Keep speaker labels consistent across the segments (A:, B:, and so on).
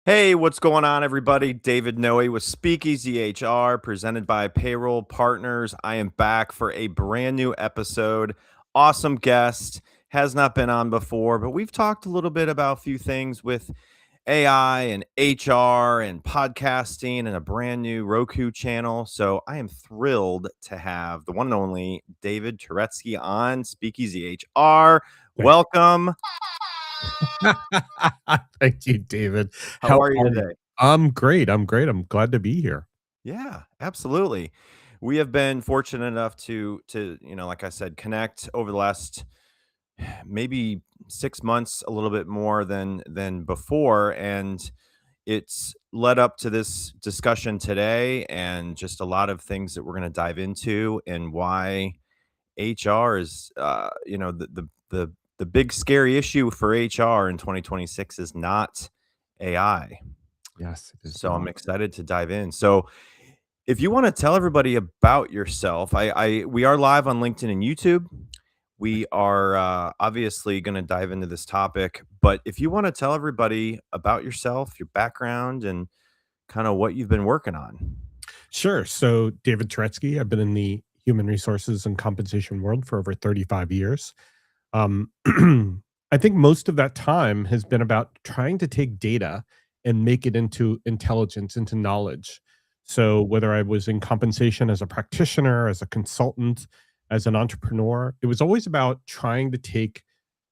A: Hey, what's going on, everybody? David Noe with Speakeasy HR, presented by Payroll Partners. I am back for a brand new episode. Awesome guest, has not been on before, but we've talked a little bit about a few things with AI and HR and podcasting and a brand new Roku channel. So I am thrilled to have the one and only David Turetsky on Speakeasy HR.
B: Thank
A: Welcome.
B: Thank you, David.
A: How
B: How
A: are you
B: are you?
A: today?
B: I'm great. I'm great. I'm glad to be here.
A: Yeah, absolutely. We have been fortunate enough to, like I said, connect over the last maybe 6 months, a little bit more than before, and it's led up to this discussion today and just a lot of things that we're going to dive into and why HR is the big scary issue for HR in 2026 is not AI.
B: Yes, it is
A: So I'm
B: not.
A: excited to dive in. So if you want to tell everybody about yourself, we are live on LinkedIn and YouTube. We are obviously going to dive into this topic, but if you want to tell everybody about yourself, your background, and kind of what you've been working on.
B: Sure. So, David Turetsky, I've been in the human resources and compensation world for over 35 years. Um, I think most of that time has been about trying to take data and make it into intelligence, into knowledge. So, whether I was in compensation as a practitioner, as a consultant, as an entrepreneur, it was always about trying to take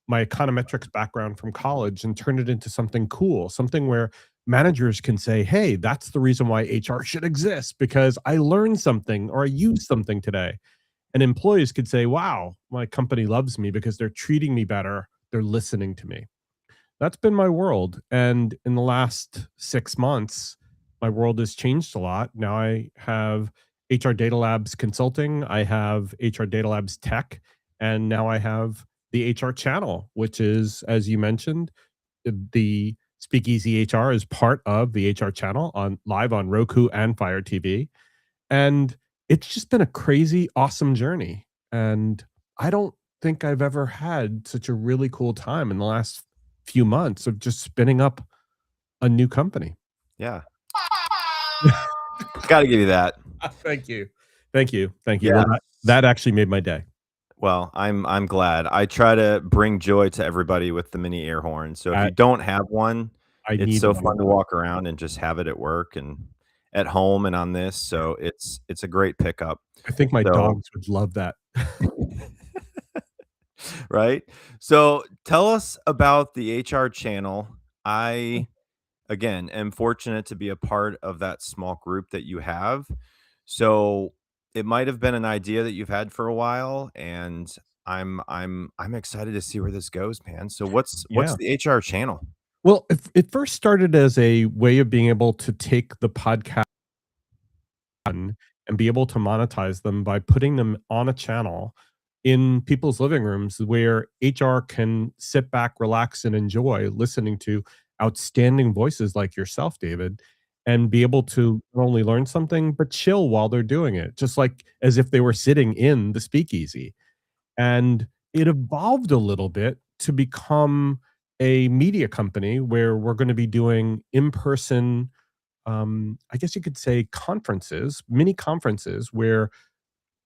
B: my econometrics background from college and turn it into something cool, something where managers can say, hey, that's the reason why HR should exist because I learned something or I used something today. And employees could say, wow, my company loves me because they're treating me better. They're listening to me. That's been my world. And in the last 6 months, my world has changed a lot. Now I have HR Data Labs consulting, I have HR Data Labs tech, and now I have the HR channel, which is, as you mentioned, the Speakeasy HR is part of the HR channel on live on Roku and Fire TV. And it's just been a crazy, awesome journey. And I don't think I've ever had such a really cool time in the last few months of just spinning up a new company.
A: Yeah, got to give you that.
B: Thank you. Thank you. Thank you. Well,
A: Yeah.
B: that actually made my day.
A: Well, I'm glad. I try to bring joy to everybody with the mini air horn. So if you
B: I
A: don't have one,
B: I
A: it's
B: need
A: so
B: one.
A: fun to walk around and just have it at work and at home and on this. So it's a great pickup.
B: I think my
A: So
B: dogs would love that.
A: right. So tell us about the HR channel. I again am fortunate to be a part of that small group that you have. So it might have been an idea that you've had for a while, and I'm excited to see where this goes, man. So what's
B: Yeah.
A: the HR channel?
B: Well, it first started as a way of being able to take the podcast and be able to monetize them by putting them on a channel in people's living rooms where HR can sit back, relax, and enjoy listening to outstanding voices like yourself, David, and be able to not only learn something, but chill while they're doing it, just like as if they were sitting in the speakeasy. And it evolved a little bit to become a media company where we're going to be doing in person, I guess you could say conferences, mini conferences where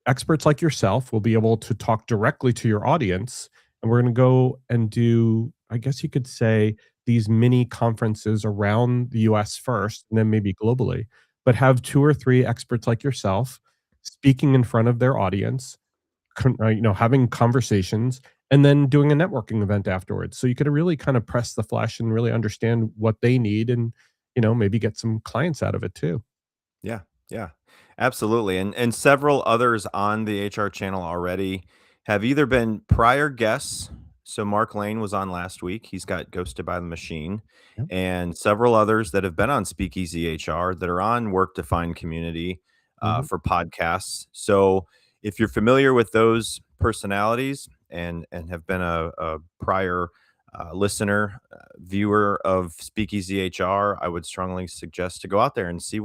B: experts like yourself will be able to talk directly to your audience. And we're going to go and do, I guess you could say, these mini conferences around the US first, and then maybe globally, but have two or three experts like yourself speaking in front of their audience, having conversations, and then doing a networking event afterwards. So you could really kind of press the flesh and really understand what they need and, maybe get some clients out of it too.
A: Yeah, yeah, absolutely. And several others on the HR channel already have either been prior guests. So Mark Lane was on last week. He's got Ghosted by the Machine,
B: Yep.
A: and several others that have been on Speakeasy HR that are on Work Defined Community
B: Mhm.
A: for podcasts. So if you're familiar with those personalities and have been a prior listener, viewer of Speakeasy HR, I would strongly suggest to go out there and see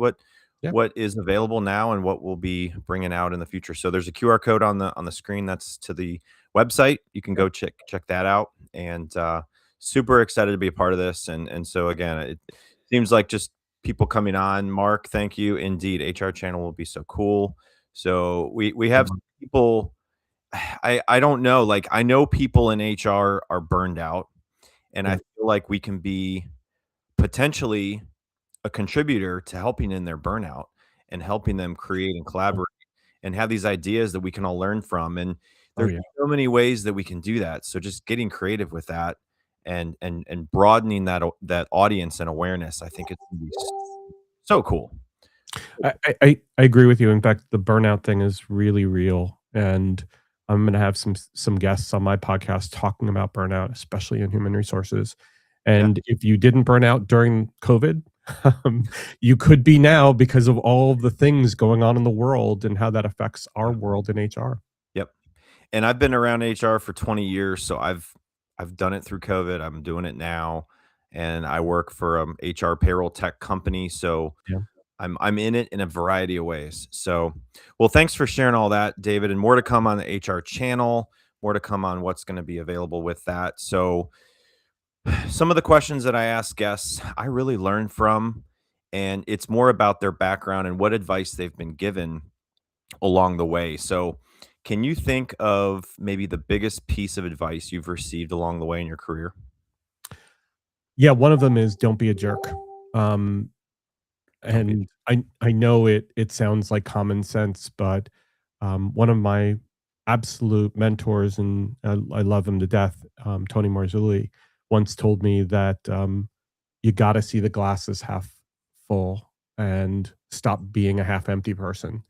B: Yeah.
A: what is available now and what we'll be bringing out in the future. So there's a QR code on the screen that's to the website. You can
B: Yep.
A: go check that out, and super excited to be a part of this. And so again, Seems like just people coming on. Mark, thank you. Indeed, HR channel will be so cool. So we have people. I don't know. Like I know people in HR are burned out, and I
B: Yeah.
A: feel like we can be potentially a contributor to helping in their burnout and helping them create and collaborate and have these ideas that we can all learn from. And
B: Oh
A: there's
B: yeah.
A: so many ways that we can do that. So just getting creative with that and broadening that audience and awareness, I think it's gonna be so cool.
B: I agree with you. In fact, the burnout thing is really real, and I'm going to have some guests on my podcast talking about burnout, especially in human resources.
A: Yeah.
B: And if you didn't burn out during COVID, um, you could be now because of all the things going on in the world and how that affects our
A: Yeah.
B: world in HR.
A: Yep. And I've been around HR for 20 years, so I've done it through COVID. I'm doing it now, and I work for HR payroll tech company, so
B: Yeah.
A: I'm in it in a variety of ways. So, well, thanks for sharing all that, David, and more to come on the HR channel, more to come on what's going to be available with that. So, some of the questions that I ask guests, I really learn from, and it's more about their background and what advice they've been given along the way. So, can you think of maybe the biggest piece of advice you've received along the way in your career?
B: Yeah, one of them is don't be a jerk. Um,
A: Don't be.
B: and I know it sounds like common sense, but one of my absolute mentors, and I love him to death, Tony Marzulli, once told me that you got to see the glass as half full and stop being a half empty person.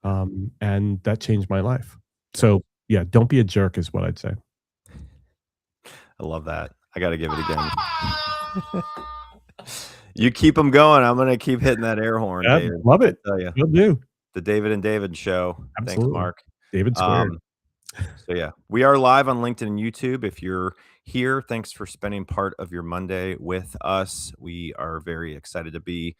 B: And that changed my life. So yeah, don't be a jerk is what I'd say.
A: I love that. I got to give it again. You keep them going. I'm gonna keep hitting that air horn,
B: Yeah,
A: David.
B: love it.
A: Tell you,
B: Will do.
A: the David and David show. Thanks,
B: Absolutely.
A: Mark.
B: David squared.
A: Um, so yeah, we are live on LinkedIn and YouTube. If you're here, thanks for spending part of your Monday with us. We are very excited to be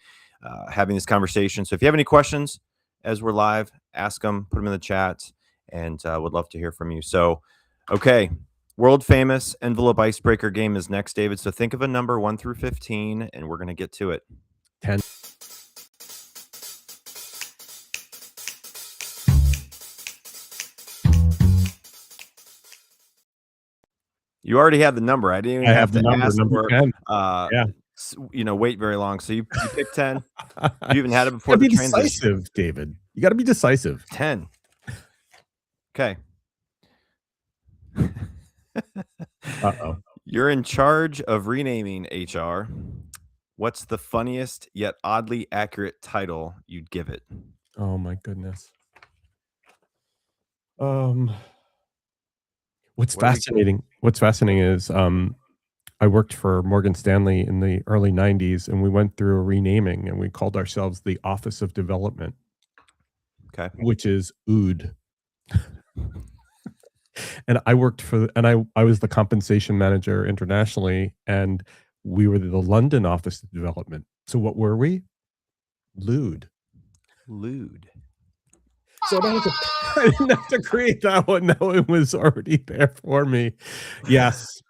A: having this conversation. So if you have any questions as we're live, ask them, put them in the chat, and would love to hear from you. So, okay, world famous envelope icebreaker game is next, David. So think of a number 1 through 15, and we're gonna get to it.
B: 10.
A: You already have the number. I didn't
B: I
A: even
B: have
A: have
B: the
A: to
B: number,
A: ask
B: number
A: or
B: 10.
A: uh,
B: Yeah.
A: wait very long. So you picked 10. You even had it
B: You
A: before
B: gotta
A: the
B: be
A: transition.
B: decisive, David. You gotta be decisive.
A: 10. Okay.
B: Uh-oh.
A: You're in charge of renaming HR. What's the funniest yet oddly accurate title you'd give it?
B: Oh my goodness. Um, what's
A: What are we
B: fascinating is I worked for Morgan Stanley in the early 90s, and we went through a renaming, and we called ourselves the Office of Development,
A: Okay.
B: which is OOD. And I was the compensation manager internationally, and we were the London Office of Development. So what were we? Lewd.
A: Lewd.
B: So I didn't have to create that one. No, it was already there for me. Yes.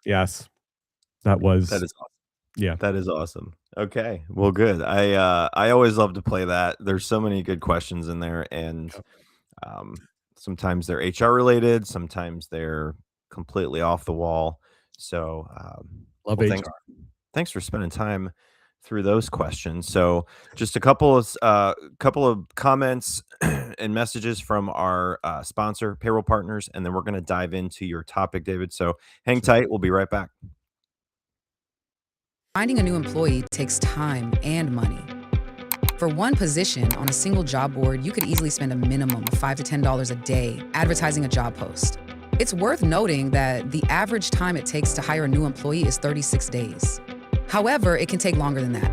B: That was,
A: That is awesome.
B: yeah.
A: That is awesome. Okay. Well, good. I always love to play that. There's so many good questions in there, and sometimes they're HR related, sometimes they're completely off the wall. So
B: Love
A: well,
B: HR.
A: thanks for spending time through those questions. So just a couple of comments and messages from our sponsor, payroll partners, and then we're going to dive into your topic, David. So hang tight. We'll be right back.
C: Finding a new employee takes time and money. For one position on a single job board, you could easily spend a minimum of $5 to $10 a day advertising a job post. It's worth noting that the average time it takes to hire a new employee is 36 days. However, it can take longer than that.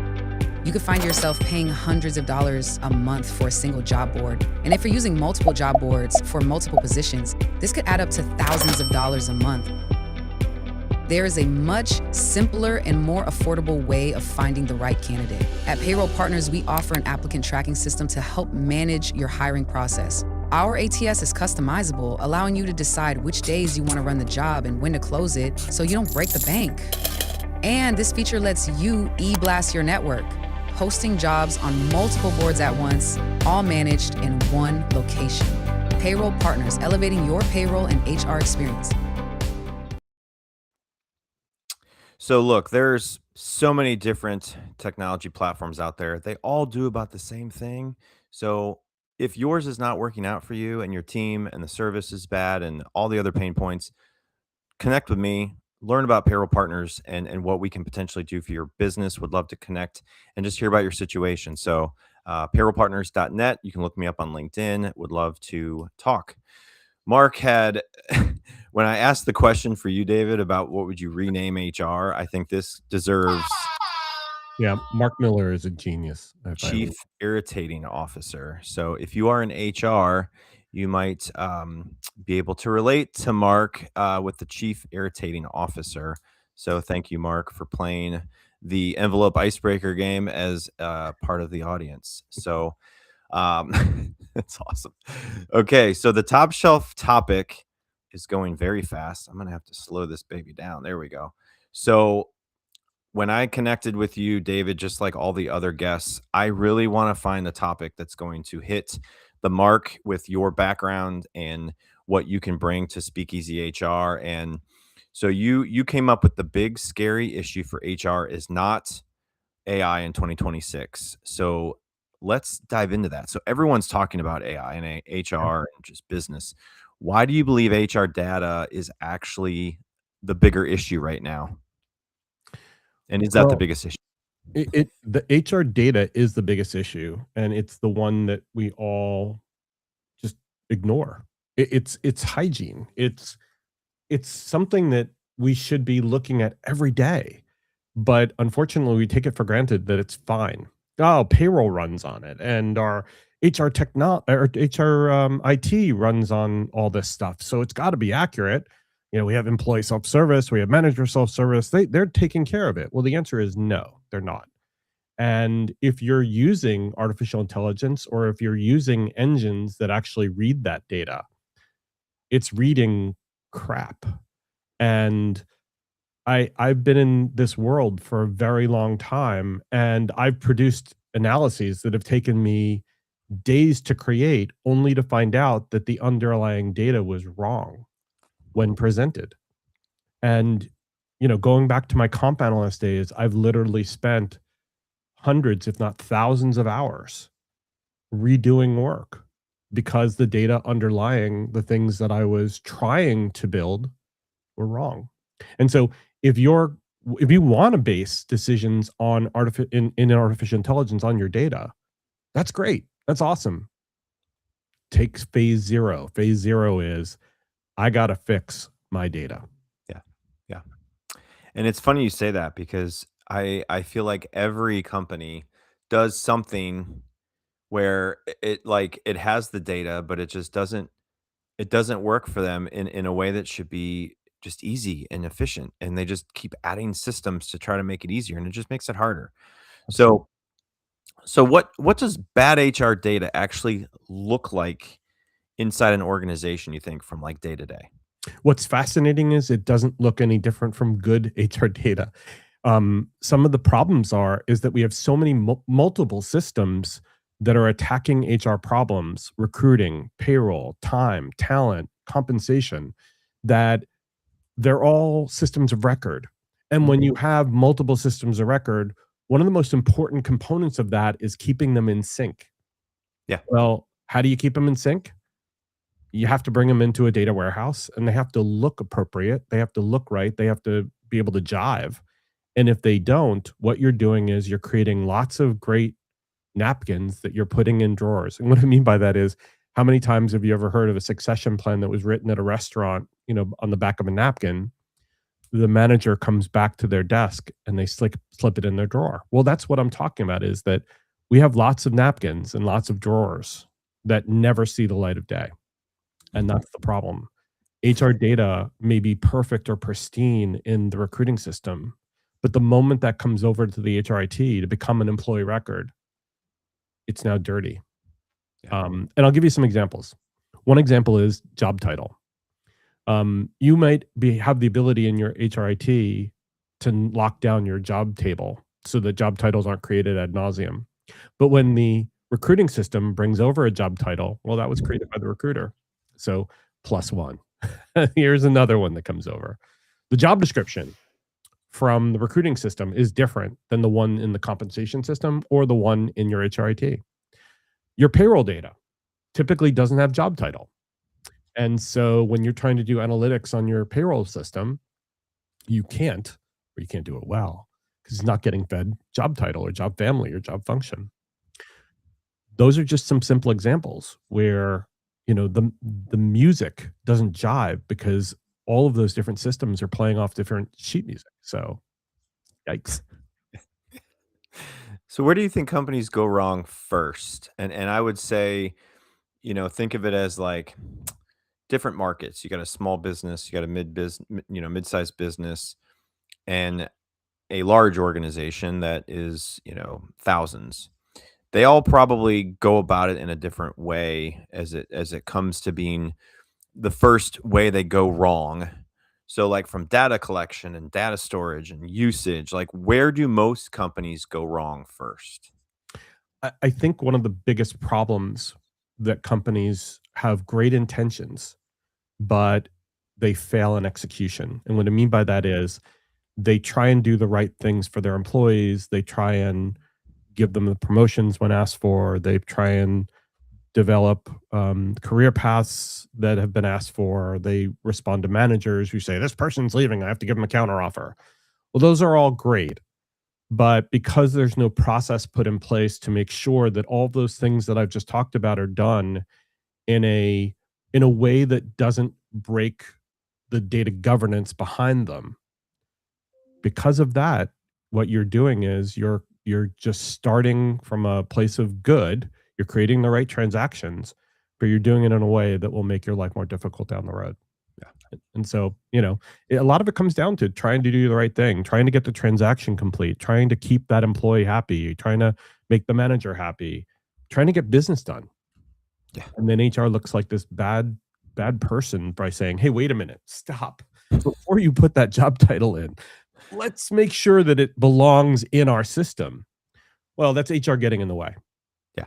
C: You could find yourself paying hundreds of dollars a month for a single job board. And if you're using multiple job boards for multiple positions, this could add up to thousands of dollars a month. There is a much simpler and more affordable way of finding the right candidate. At Payroll Partners, we offer an applicant tracking system to help manage your hiring process. Our ATS is customizable, allowing you to decide which days you want to run the job and when to close it so you don't break the bank. And this feature lets you e-blast your network, hosting jobs on multiple boards at once, all managed in one location. Payroll Partners, elevating your payroll and HR experience.
A: So look, there's so many different technology platforms out there. They all do about the same thing. So if yours is not working out for you and your team and the service is bad and all the other pain points, connect with me, learn about payroll partners and what we can potentially do for your business. Would love to connect and just hear about your situation. So payrollpartners.net. You can look me up on LinkedIn. Would love to talk. Mark had, when I asked the question for you, David, about what would you rename HR, I think this deserves
B: Yeah, Mark Miller is a genius.
A: Chief Irritating Officer. So if you are in HR, you might be able to relate to Mark with the Chief Irritating Officer. So thank you, Mark, for playing the envelope icebreaker game as part of the audience. So that's awesome. Okay, so the top shelf topic is going very fast. I'm gonna have to slow this baby down. There we go. So when I connected with you, David, just like all the other guests, I really want to find the topic that's going to hit the mark with your background and what you can bring to Speakeasy HR. And so you came up with the big scary issue for HR is not AI in 2026. So let's dive into that. So everyone's talking about AI and HR and just business. Why do you believe HR data is actually the bigger issue right now? And is that the
B: Well,
A: biggest issue?
B: the HR data is the biggest issue, and it's the one that we all just ignore. It's hygiene. It's something that we should be looking at every day, but unfortunately, we take it for granted that it's fine. Oh, payroll runs on it, and our HR IT runs on all this stuff, so it's got to be accurate. We have employee self-service, we have manager self-service. They're taking care of it. Well, the answer is no, they're not. And if you're using artificial intelligence or if you're using engines that actually read that data, it's reading crap. And I've been in this world for a very long time, and I've produced analyses that have taken me days to create, only to find out that the underlying data was wrong when presented. And going back to my comp analyst days, I've literally spent hundreds, if not thousands of hours redoing work because the data underlying the things that I was trying to build were wrong. And so if you want to base decisions on in artificial intelligence on your data, that's great. That's awesome. Take phase zero. Phase zero is I got to fix my data.
A: Yeah. Yeah. And it's funny you say that because I feel like every company does something where it has the data, but it doesn't work for them in a way that should be just easy and efficient. And they just keep adding systems to try to make it easier and it just makes it harder.
B: Absolutely.
A: So what does bad HR data actually look like inside an organization, you think, from like day to day?
B: What's fascinating is it doesn't look any different from good HR data. Some of the problems is that we have so many multiple systems that are attacking HR problems, recruiting, payroll, time, talent, compensation, that they're all systems of record. And when you have multiple systems of record, one of the most important components of that is keeping them in sync.
A: Yeah.
B: Well, how do you keep them in sync? You have to bring them into a data warehouse and they have to look appropriate. They have to look right. They have to be able to jive. And if they don't, what you're doing is you're creating lots of great napkins that you're putting in drawers. And what I mean by that is, how many times have you ever heard of a succession plan that was written at a restaurant, on the back of a napkin? The manager comes back to their desk and they slip it in their drawer. Well, that's what I'm talking about, is that we have lots of napkins and lots of drawers that never see the light of day. And that's the problem. HR data may be perfect or pristine in the recruiting system, but the moment that comes over to the HRIT to become an employee record, it's now dirty.
A: Yeah.
B: And I'll give you some examples. One example is job title. You might have the ability in your HRIT to lock down your job table so that job titles aren't created ad nauseum. But when the recruiting system brings over a job title, well, that was created by the recruiter. So plus one. Here's another one that comes over. The job description from the recruiting system is different than the one in the compensation system or the one in your HRIT. Your payroll data typically doesn't have job title. And so when you're trying to do analytics on your payroll system, you can't, or you can't do it well because it's not getting fed job title or job family or job function. Those are just some simple examples where, the music doesn't jive because all of those different systems are playing off different sheet music. So, yikes.
A: So where do you think companies go wrong first? And I would say, think of it as like different markets. You got a small business, you got a mid-sized business, and a large organization that is, thousands. They all probably go about it in a different way as it comes to being the first way they go wrong. So like from data collection and data storage and usage, like where do most companies go wrong first?
B: I think one of the biggest problems that companies have great intentions, but they fail in execution. And what I mean by that is they try and do the right things for their employees. They try and give them the promotions when asked for. They try and develop career paths that have been asked for. They respond to managers who say, this person's leaving, I have to give them a counteroffer. Well, those are all great. But because there's no process put in place to make sure that all of those things that I've just talked about are done in a way that doesn't break the data governance behind them, because of that, what you're doing is you're just starting from a place of good. You're creating the right transactions, but you're doing it in a way that will make your life more difficult down the road. And so, a lot of it comes down to trying to do the right thing, trying to get the transaction complete, trying to keep that employee happy, trying to make the manager happy, trying to get business done.
A: Yeah.
B: And then HR looks like this bad person by saying, hey, wait a minute, stop. Before you put that job title in, let's make sure that it belongs in our system. Well, that's HR getting in the way.
A: Yeah.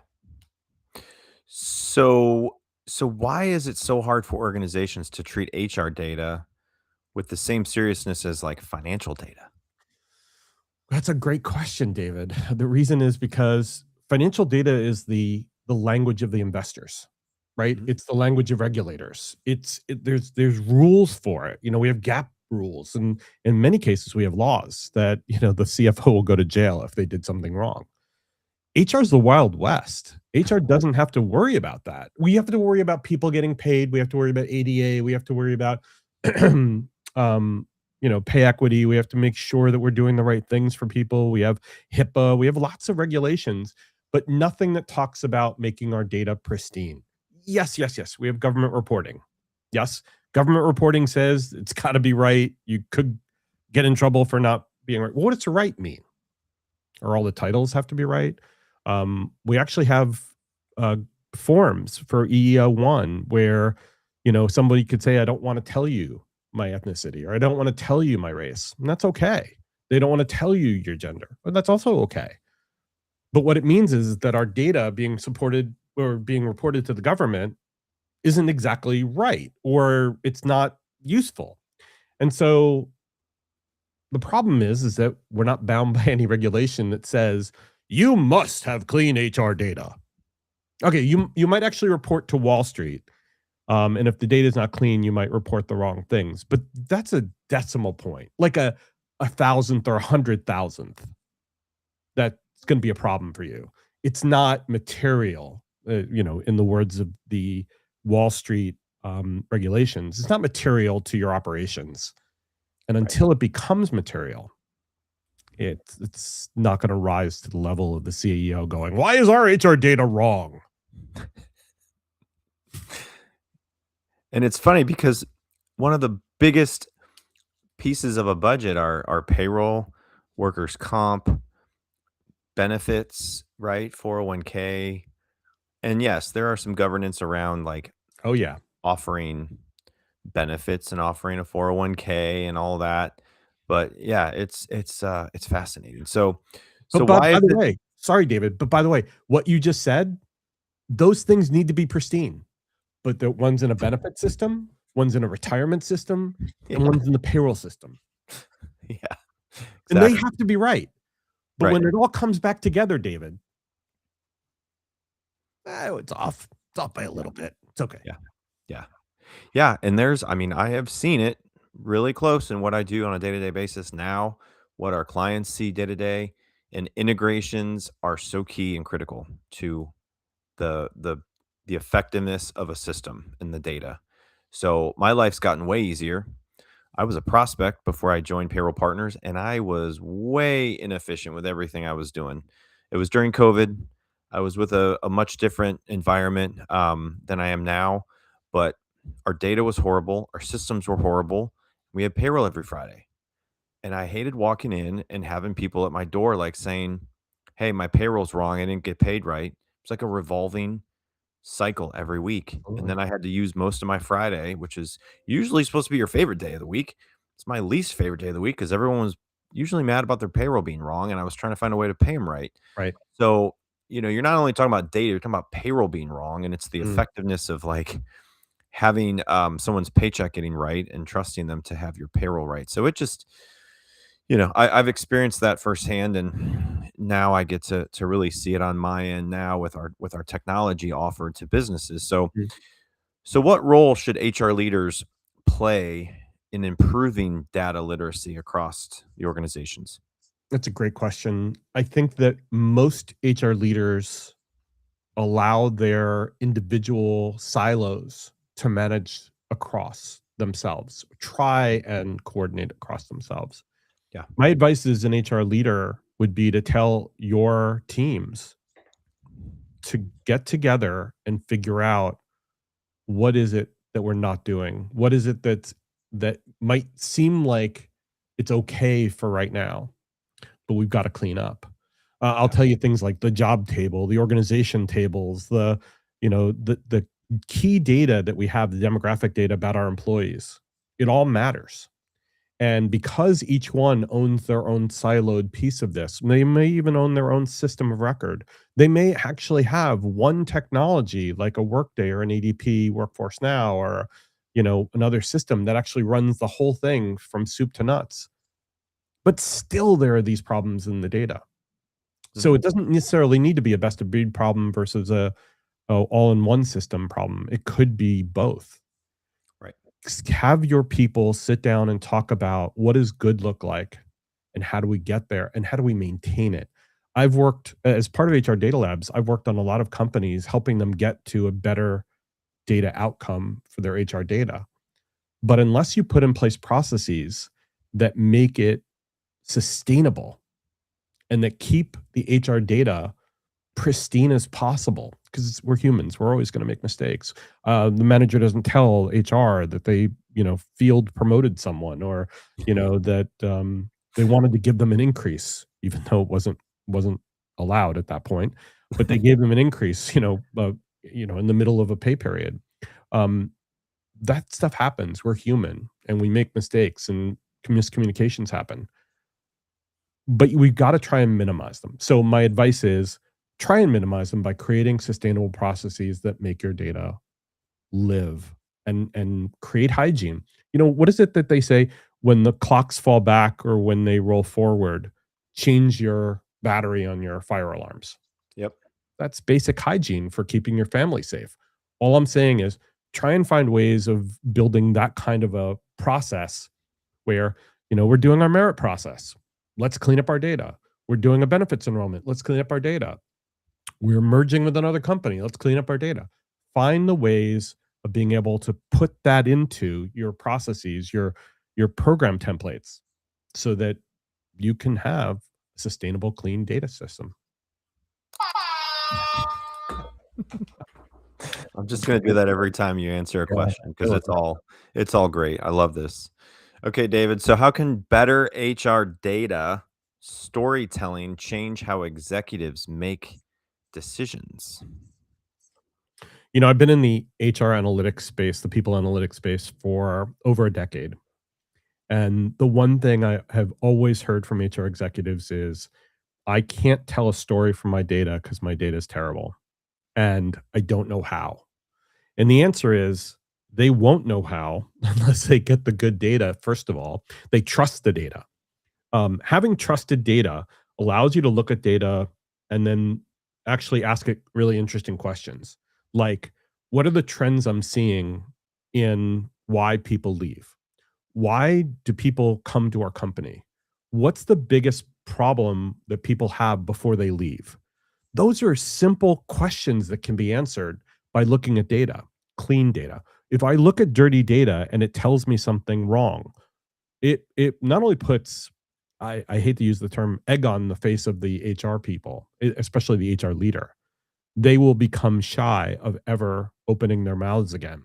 A: So why is it so hard for organizations to treat HR data with the same seriousness as like financial data?
B: That's a great question, David. The reason is because financial data is the language of the investors, right?
A: Mhm.
B: It's the language of regulators. There's rules for it. We have GAAP rules, and in many cases we have laws that the CFO will go to jail if they did something wrong. HR is the Wild West. HR doesn't have to worry about that. We have to worry about people getting paid. We have to worry about ADA. We have to worry about pay equity. We have to make sure that we're doing the right things for people. We have HIPAA. We have lots of regulations, but nothing that talks about making our data pristine. Yes, yes, yes. We have government reporting. Yes, government reporting says it's got to be right. You could get in trouble for not being right. Well, what does right mean? Or all the titles have to be right? We actually have forms for EEO1 where, somebody could say, I don't want to tell you my ethnicity, or I don't want to tell you my race. And that's okay. They don't want to tell you your gender, but that's also okay. But what it means is that our data being supported or being reported to the government isn't exactly right, or it's not useful. And so the problem is that we're not bound by any regulation that says you must have clean HR data. Okay, you might actually report to Wall Street, and if the data is not clean, you might report the wrong things. But that's a decimal point, like a thousandth or 100,000th. That's going to be a problem for you. It's not material, in the words of the Wall Street regulations. It's not material to your operations, and until it becomes material, it's not going to rise to the level of the CEO going, why is our HR data wrong?
A: And it's funny because one of the biggest pieces of a budget are payroll, workers' comp, benefits, right? 401k. And yes, there are some governance around like
B: Oh, yeah.
A: offering benefits and offering a 401k and all that. But yeah, it's fascinating. So
B: But
A: why
B: by
A: is
B: the
A: it?
B: way, sorry, David, but by the way, what you just said, those things need to be pristine. But the one's in a benefit system, one's in a retirement system, and
A: Yeah,
B: one's in the payroll system.
A: yeah,
B: And they
A: exactly.
B: have to be right. But
A: Right.
B: when it all comes back together, David, it's off. It's off by a
A: Yeah,
B: little bit. It's okay.
A: yeah, yeah. Yeah, and I mean, I have seen it really close in what I do on a day-to-day basis now, what our clients see day to day, and integrations are so key and critical to the the the effectiveness of a system and the data. So my life's gotten way easier. I was a prospect before I joined Payroll Partners, and I was way inefficient with everything I was doing. It was during COVID. I was with a much different environment than I am now, but our data was horrible. Our systems were horrible. We had payroll every Friday. And I hated walking in and having people at my door like saying, "Hey, my payroll's wrong. I didn't get paid right." It's like a revolving cycle every week. And
B: Mm,
A: then I had to use most of my Friday, which is usually supposed to be your favorite day of the week. It's my least favorite day of the week because everyone was usually mad about their payroll being wrong. And I was trying to find a way to pay them right.
B: right.
A: So, you're not only talking about data, you're talking about payroll being wrong. And it's the
B: Mm.
A: effectiveness of like having someone's paycheck getting right and trusting them to have your payroll right. So it just, I've experienced that firsthand, and now I get to really see it on my end now with our technology offered to businesses. So,
B: Mm.
A: what role should HR leaders play in improving data literacy across the organizations?
B: That's a great question. I think that most HR leaders allow their individual silos to manage across themselves, try and coordinate across themselves.
A: Yeah.
B: My advice as an HR leader would be to tell your teams to get together and figure out what is it that we're not doing? What is it that might seem like it's okay for right now, but we've got to clean up. I'll
A: Yeah.
B: tell you things like the job table, the organization tables, the key data that we have, the demographic data about our employees. It all matters. And because each one owns their own siloed piece of this, they may even own their own system of record. They may actually have one technology like a Workday or an ADP Workforce Now or another system that actually runs the whole thing from soup to nuts. But still there are these problems in the data. So
A: Mhm.
B: it doesn't necessarily need to be a best of breed problem versus a all-in-one system problem. It could be both.
A: Right.
B: Have your people sit down and talk about what does good look like and how do we get there and how do we maintain it. I've worked as part of HR data labs. I've worked on a lot of companies helping them get to a better data outcome for their HR data. But unless you put in place processes that make it sustainable and that keep the HR data pristine as possible, because we're humans, we're always going to make mistakes. The manager doesn't tell HR that they field promoted someone, or that they wanted to give them an increase even though it wasn't allowed at that point, but they gave them an increase in the middle of a pay period. um, that stuff happens. We're human and we make mistakes, and miscommunications happen, but we've got to try and minimize them. So my advice is try and minimize them by creating sustainable processes that make your data live and create hygiene. What is it that they say when the clocks fall back or when they roll forward? Change your battery on your fire alarms.
A: Yep.
B: That's basic hygiene for keeping your family safe. All I'm saying is try and find ways of building that kind of a process where, we're doing our merit process. Let's clean up our data. We're doing a benefits enrollment. Let's clean up our data. We're merging with another company. Let's clean up our data. Find the ways of being able to put that into your processes, your program templates, so that you can have a sustainable, clean data system.
A: I'm just going to do that every time you answer a
B: Yeah,
A: question
B: I
A: because
B: love that.
A: it's all great. I love this. Okay, David. So how can better HR data storytelling change how executives make decisions?
B: I've been in the HR analytics space, the people analytics space for over a decade. And the one thing I have always heard from HR executives is, I can't tell a story from my data because my data is terrible and I don't know how. And the answer is they won't know how unless they get the good data. First of all, they trust the data. Having trusted data allows you to look at data and then actually ask it really interesting questions like, what are the trends I'm seeing in why people leave? Why do people come to our company? What's the biggest problem that people have before they leave? Those are simple questions that can be answered by looking at data, clean data. If I look at dirty data and it tells me something wrong, it not only puts, I hate to use the term, egg on the face of the HR people, especially the HR leader. They will become shy of ever opening their mouths again,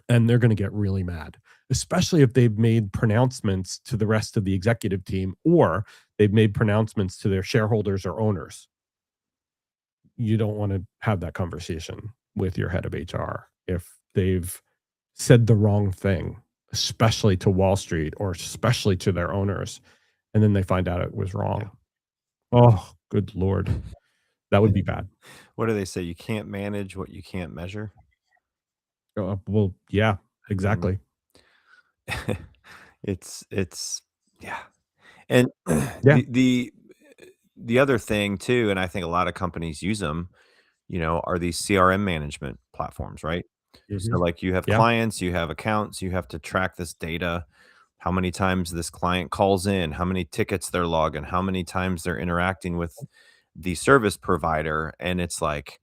B: and they're going to get really mad, especially if they've made pronouncements to the rest of the executive team or they've made pronouncements to their shareholders or owners. You don't want to have that conversation with your head of HR if they've said the wrong thing, especially to Wall Street or especially to their owners, and then they find out it was
A: Yeah.
B: wrong. Oh, good Lord. That would be bad.
A: What do they say? You can't manage what you can't measure.
B: Well, yeah,
A: I mean,
B: exactly.
A: it's yeah. And
B: Yeah.
A: the other thing too, and I think a lot of companies use them, are these CRM management platforms, right? So,
B: Mhm.
A: like, you have
B: Yeah.
A: clients, you have accounts, you have to track this data, how many times this client calls in, how many tickets they're logging, how many times they're interacting with the service provider, and it's like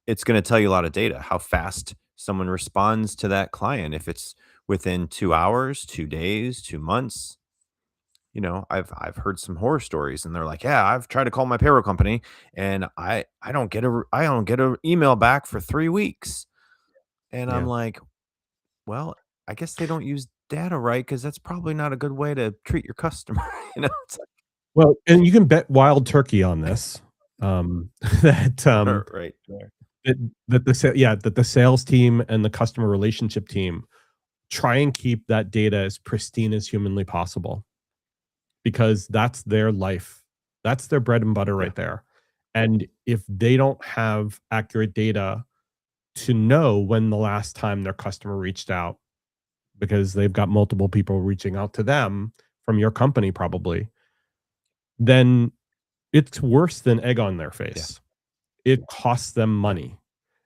A: it's gonna tell you a lot of data, how fast someone responds to that client, if it's within 2 hours, 2 days, 2 months. I've heard some horror stories, and they're like, "Yeah, I've tried to call my payroll company, and I don't get a email back for 3 weeks." And I'm
B: Yeah.
A: like, "Well, I guess they don't use data right, because that's probably not a good way to treat your customer." It's
B: Well, and you can bet wild turkey on this, that,
A: like right there.
B: that that the sales team and the customer relationship team try and keep that data as pristine as humanly possible, because that's their life. That's their bread and butter
A: Yeah,
B: right there. And if they don't have accurate data to know when the last time their customer reached out, because they've got multiple people reaching out to them from your company probably, then it's worse than egg on their
A: yeah,
B: face. It costs them
A: yeah.
B: money.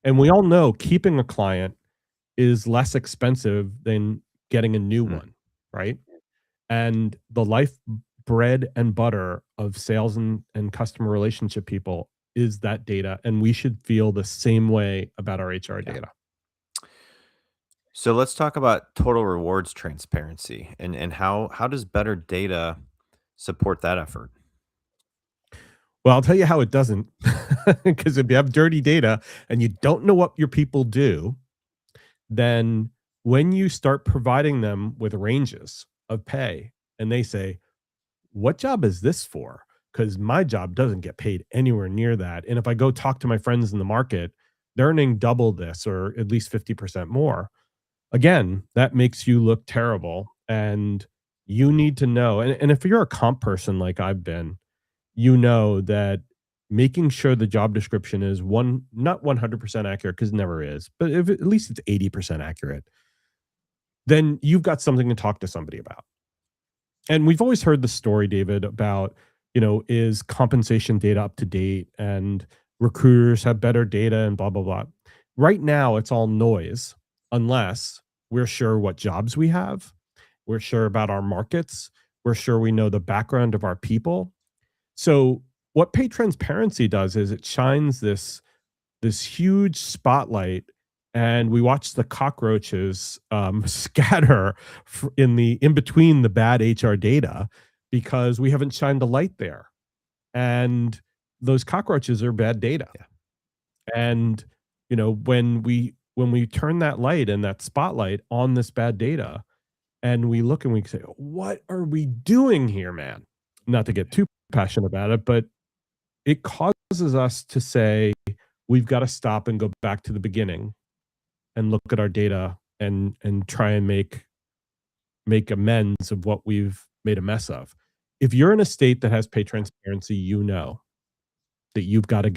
B: And we all know keeping a client is less expensive than getting a new
A: Mm.
B: one, right? And the life bread and butter of sales and customer relationship people is that data. And we should feel the same way about our HR
A: Yeah.
B: data.
A: So let's talk about total rewards transparency, and how does better data support that effort?
B: Well, I'll tell you how it doesn't. Because if you have dirty data and you don't know what your people do, then when you start providing them with ranges of pay and they say, what job is this for? Because my job doesn't get paid anywhere near that. And if I go talk to my friends in the market, they're earning double this or at least 50% more. Again, that makes you look terrible. And you need to know. And if you're a comp person like I've been, you know that making sure the job description is not 100% accurate, because it never is, but if at least it's 80% accurate, then you've got something to talk to somebody about. And we've always heard the story, David, about, is compensation data up to date and recruiters have better data and blah, blah, blah. Right now, it's all noise unless we're sure what jobs we have, we're sure about our markets, we're sure we know the background of our people. So, what pay transparency does is it shines this huge spotlight, and we watch the cockroaches scatter in between the bad HR data because we haven't shined a light there, and those cockroaches are bad data.
A: Yeah.
B: And when we turn that light and that spotlight on this bad data, and we look and we say, "What are we doing here, man?" Not to get too passionate about it, but it causes us to say, we've got to stop and go back to the beginning and look at our data and try and make make amends of what we've made a mess of. If you're in a state that has pay transparency, you know that you've got to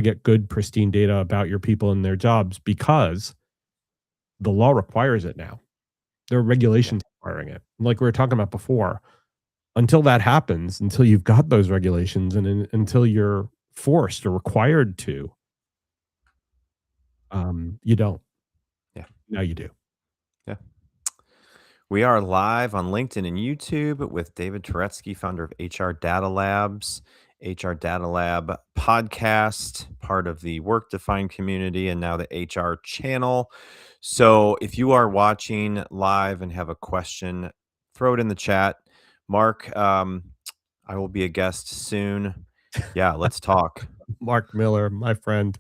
B: get good pristine data about your people and their jobs because the law requires it now. There are
A: Yeah.
B: regulations requiring it. Like we were talking about before, until that happens, until you've got those regulations until you're forced or required to, you don't.
A: Yeah.
B: Now you do.
A: Yeah. We are live on LinkedIn and YouTube with David Turetsky, founder of HR Data Labs, HR Data Lab podcast, part of the Work Defined community, and now the HR channel. So if you are watching live and have a question, throw it in the chat. Mark, I will be a guest soon. Yeah, let's talk.
B: Mark Miller, my friend.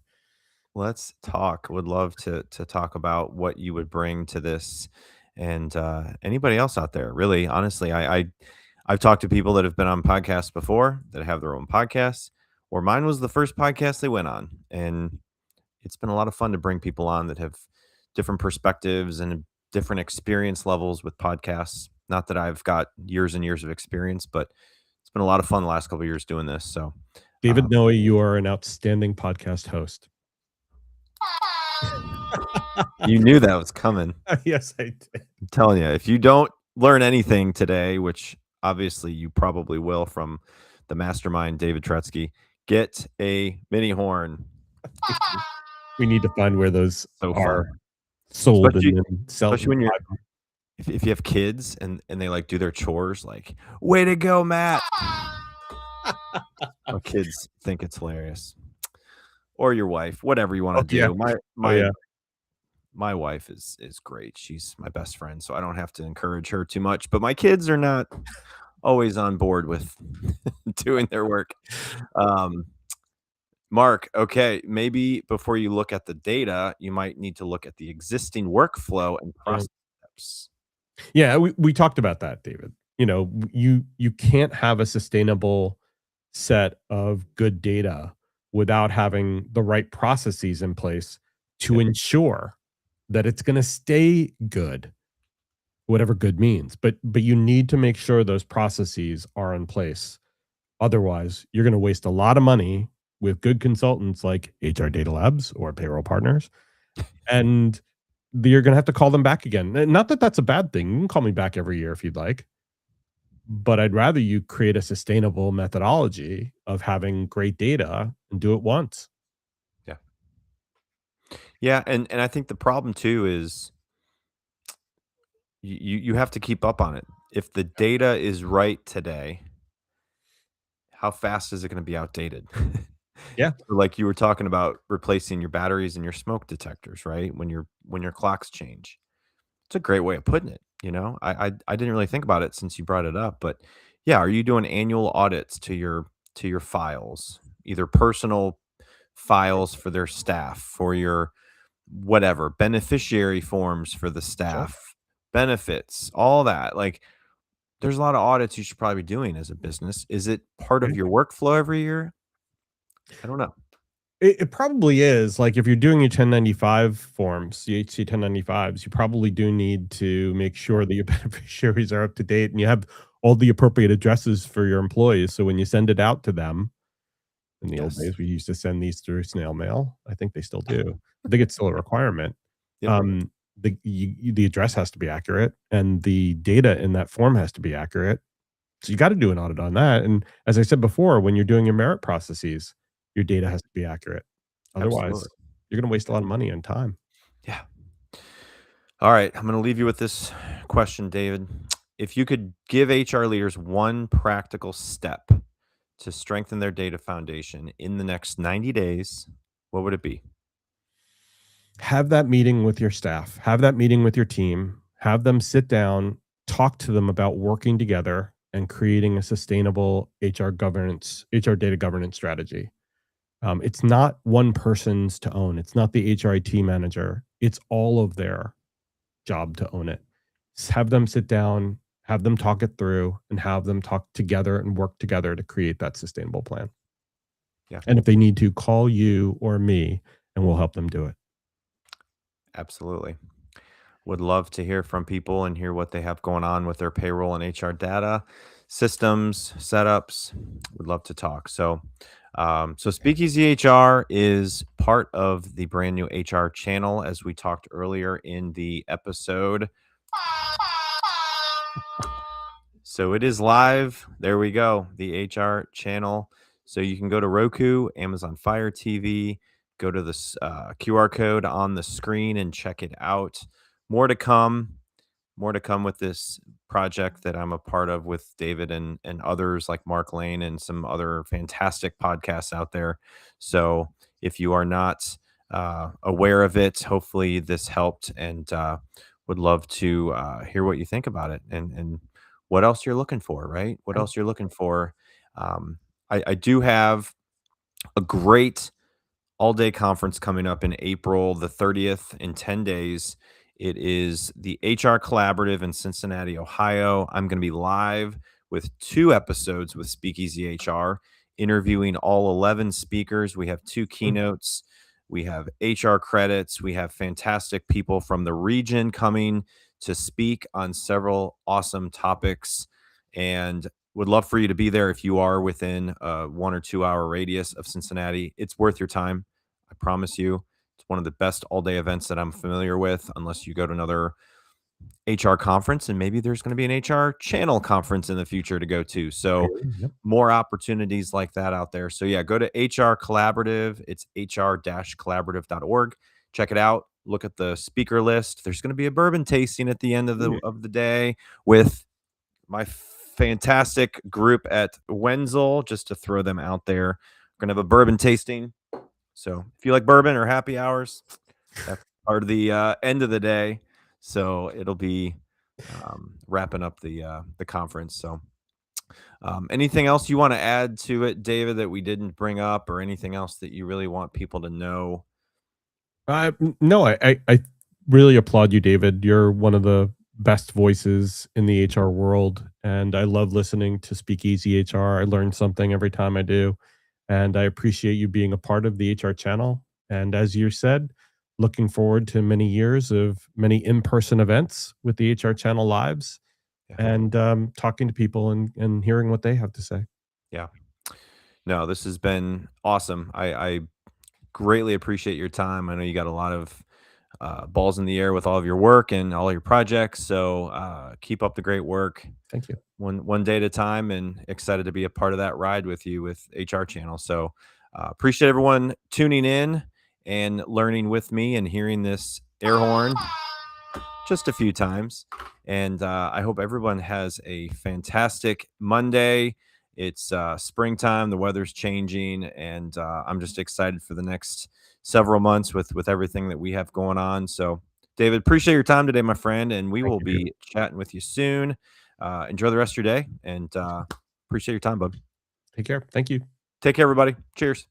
A: Let's talk. Would love to talk about what you would bring to this, and anybody else out there. Really, honestly, I've talked to people that have been on podcasts before that have their own podcasts, or mine was the first podcast they went on, and it's been a lot of fun to bring people on that have different perspectives and different experience levels with podcasts. Not that I've got years and years of experience, but it's been a lot of fun the last couple of years doing this. So,
B: David
A: um,
B: Noe, you are an outstanding podcast host.
A: you knew that was coming.
B: Yes, I did.
A: I'm telling you, if you don't learn anything today, which obviously you probably will from the mastermind, David Turetsky, get a mini horn.
B: We need to find where those
A: So
B: are
A: fun.
B: sold
A: Especially,
B: and then sell.
A: especially when you're, if you have kids and they like do their chores, like, way to go, Matt. My kids think it's hilarious. Or your wife, whatever you want
B: Oh,
A: to
B: yeah.
A: do. My
B: Oh,
A: my
B: yeah.
A: my wife is great. She's my best friend, so I don't have to encourage her too much. But my kids are not always on board with doing their work. Um, Mark, okay, maybe before you look at the data, you might need to look at the existing workflow and
B: Yeah.
A: process steps.
B: Yeah, we talked about that, David. You know, you can't have a sustainable set of good data without having the right processes in place to
A: Yep.
B: ensure that it's going to stay good, whatever good means. But you need to make sure those processes are in place. Otherwise, you're going to waste a lot of money with good consultants like HR Data Labs or payroll partners, and you're going to have to call them back again. And not that that's a bad thing. You can call me back every year if you'd like, but I'd rather you create a sustainable methodology of having great data and do it once.
A: Yeah. Yeah, and I think the problem too is you have to keep up on it. If the data is right today, how fast is it going to be outdated?
B: Yeah.
A: So like you were talking about replacing your batteries and your smoke detectors, right? When your clocks change. It's a great way of putting it, you know? I didn't really think about it since you brought it up, but yeah, are you doing annual audits to your files, either personal files for their staff, for your whatever, beneficiary forms for the
B: Sure.
A: staff, benefits, all that. Like there's a lot of audits you should probably be doing as a business. Is it part
B: Yeah.
A: of your workflow every year? I don't know.
B: It probably is. Like if you're doing your 1095 forms, CHC 1095s, you probably do need to make sure that your beneficiaries are up to date and you have all the appropriate addresses for your employees. So when you send it out to them, in the old
A: Yes.
B: days, we used to send these through snail mail. I think they still do. I think it's still a requirement.
A: Yep.
B: The address has to be accurate and the data in that form has to be accurate. So you got to do an audit on that. And as I said before, when you're doing your merit processes, your data has to be accurate. Otherwise,
A: Absolutely.
B: you're going to waste a lot of money and time.
A: Yeah. All right. I'm going to leave you with this question, David. If you could give HR leaders one practical step to strengthen their data foundation in the next 90 days, what would it be?
B: Have that meeting with your staff, have that meeting with your team, have them sit down, talk to them about working together and creating a sustainable HR data governance strategy. It's not one person's to own. It's not the HRIT manager. It's all of their job to own it. Have them sit down, have them talk it through, and have them talk together and work together to create that sustainable plan.
A: Yeah.
B: And if they need to, call you or me, and we'll help them do it.
A: Absolutely. Would love to hear from people and hear what they have going on with their payroll and HR data, systems, setups. Would love to talk. So Speakeasy HR is part of the brand new HR channel, as we talked earlier in the episode. So it is live. There we go. The HR channel. So you can go to Roku, Amazon Fire TV, go to the QR code on the screen and check it out. More to come. More to come with this project that I'm a part of with David and others like Mark Lane and some other fantastic podcasts out there. So if you are not aware of it, hopefully this helped, and would love to hear what you think about it and what else you're looking for, right? What else you're looking for. Um, I do have a great all day conference coming up in April the 30th in 10 days. It is the HR Collaborative in Cincinnati, Ohio. I'm going to be live with 2 episodes with Speakeasy HR, interviewing all 11 speakers. We have 2 keynotes. We have HR credits. We have fantastic people from the region coming to speak on several awesome topics, and would love for you to be there if you are within a 1 or 2 hour radius of Cincinnati. It's worth your time. I promise you. It's one of the best all day events that I'm familiar with, unless you go to another HR conference, and maybe there's going to be an HR channel conference in the future to go to. So
B: Yep.
A: more opportunities like that out there. So yeah, go to HR Collaborative. It's hr-collaborative.org. Check it out. Look at the speaker list. There's going to be a bourbon tasting at the end of the day with my fantastic group at Wenzel, just to throw them out there. We're going to have a bourbon tasting. So if you like bourbon or happy hours, that's part of the end of the day. So it'll be wrapping up the conference. So anything else you want to add to it, David, that we didn't bring up, or anything else that you really want people to know?
B: No, I really applaud you, David. You're one of the best voices in the HR world, and I love listening to Speakeasy HR. I learn something every time I do, and I appreciate you being a part of the HR channel. And as you said, looking forward to many years of many in-person events with the HR channel lives,
A: Yeah.
B: and talking to people and hearing what they have to say.
A: Yeah. No, this has been awesome. I greatly appreciate your time. I know you got a lot of balls in the air with all of your work and all your projects. So keep up the great work.
B: Thank you.
A: One day at a time, and excited to be a part of that ride with you with HR channel. So appreciate everyone tuning in and learning with me and hearing this air horn just a few times. And I hope everyone has a fantastic Monday. It's springtime, the weather's changing, and I'm just excited for the next several months with everything that we have going on. So David, appreciate your time today, my friend, and we will be chatting with you soon. Enjoy the rest of your day, and appreciate your time, bud.
B: Take care. Thank you.
A: Take care, everybody. Cheers.